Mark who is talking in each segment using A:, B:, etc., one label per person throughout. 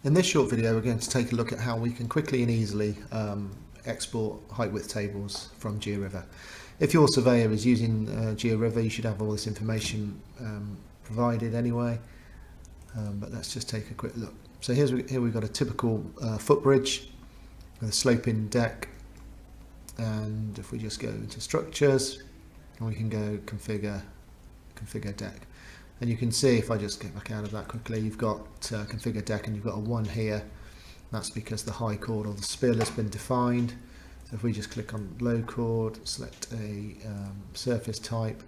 A: In this short video we're going to take a look at how we can quickly and easily export height width tables from GeoRiver. If your surveyor is using GeoRiver, you should have all this information provided anyway, but let's just take a quick look. So here we've got a typical footbridge with a sloping deck, and if we just go into structures and we can go configure deck, and you can see, if I just get back out of that quickly, you've got configure deck and you've got a 1 here. That's because the high chord or the spill has been defined. So if we just click on low chord, select a surface type,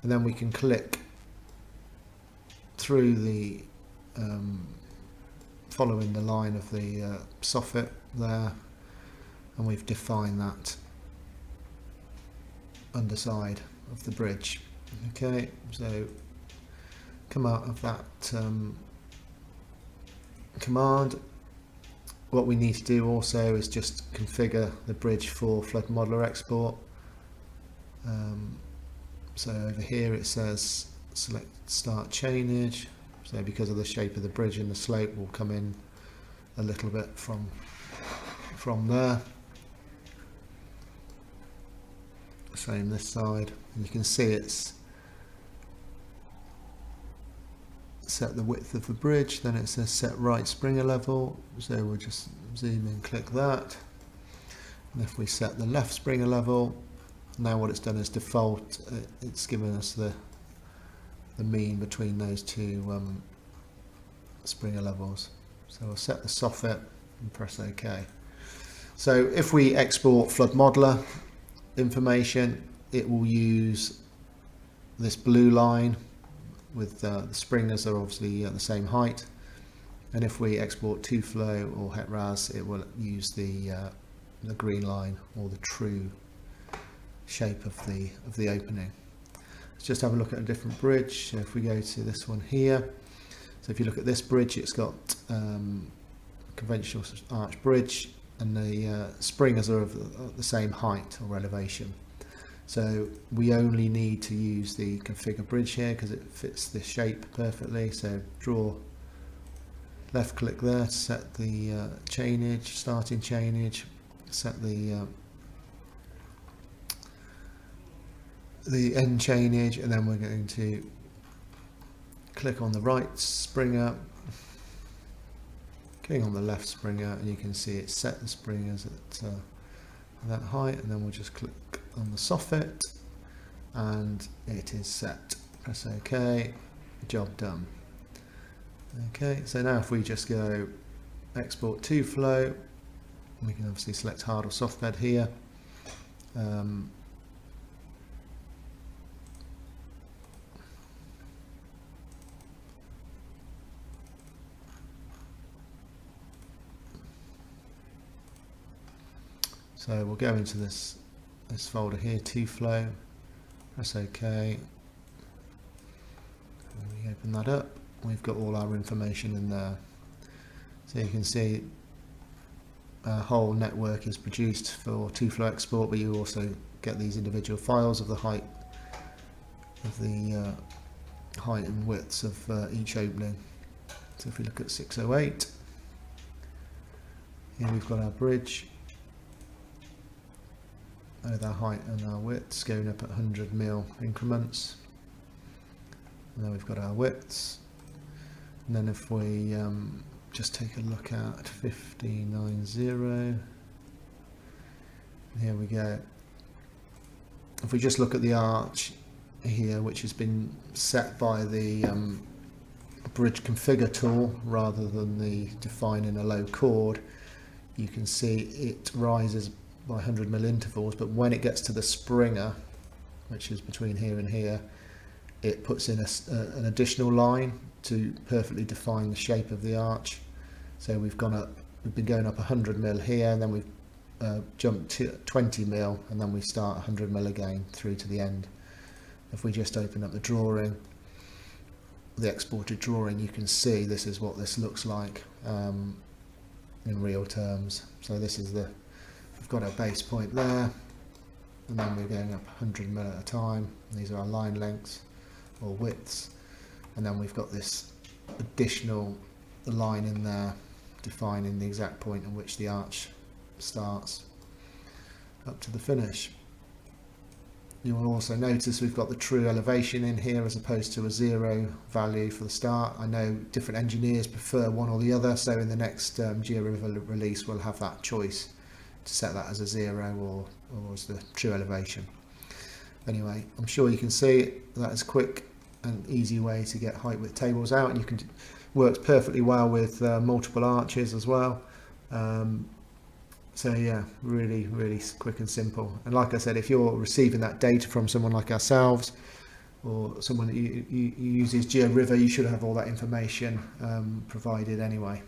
A: and then we can click through the following the line of the soffit there, and we've defined that underside of the bridge. Okay, so come out of that command. What we need to do also is just configure the bridge for flood modeler export. So over here it says select start chainage. So because of the shape of the bridge and the slope, will come in a little bit from there. Same this side, and you can see it's set the width of the bridge, then it says set right springer level, so we'll just zoom in, click that, and if we set the left springer level, now what it's done is default, it's given us the mean between those two springer levels. So we'll set the soffit and press OK. So if we export flood modeler information, it will use this blue line with the springers are obviously at the same height, and if we export to flow or het ras, it will use the green line or the true shape of the opening. Let's just have a look at a different bridge. So if we go to this one here, so if you look at this bridge, it's got conventional arch bridge, and the springers are of the same height or elevation. So we only need to use the configure bridge here because it fits this shape perfectly. So draw, left click there to set the chainage, starting chainage, set the end chainage, and then we're going to click on the right springer, click on the left springer, and you can see it set the springers at that height, and then we'll just click on the soffit and it is set. Press OK, job done. Okay, so now if we just go export to flow, we can obviously select hard or soft bed here. So we'll go into this folder here, to flow, press OK, and we open that up, we've got all our information in there. So you can see a whole network is produced for to-flow export, but you also get these individual files of the height and widths of each opening. So if we look at 608, here we've got our bridge with our height and our widths going up at 100 mil increments, and then we've got our widths, and then if we just take a look at 1590, here we go. If we just look at the arch here, which has been set by the bridge configure tool rather than the defining a low chord, you can see it rises by 100 mil intervals, but when it gets to the springer, which is between here and here, it puts in an additional line to perfectly define the shape of the arch. So we've been going up 100 mil here, and then we've jumped to 20 mil, and then we start 100 mil again through to the end. If we just open up the drawing, the exported drawing, you can see this is what this looks like in real terms. So this is we've got our base point there, and then we're going up 100 mil at a time. These are our line lengths or widths, and then we've got this additional the line in there defining the exact point at which the arch starts up to the finish. You will also notice we've got the true elevation in here as opposed to a 0 value for the start. I know different engineers prefer one or the other, so in the next GeoRiver release we'll have that choice to set that as a 0 or as the true elevation. Anyway, I'm sure you can see that is a quick and easy way to get height width tables out, and you can works perfectly well with multiple arches as well. So yeah, really quick and simple. And like I said, if you're receiving that data from someone like ourselves or someone that uses GeoRiver, you should have all that information provided anyway.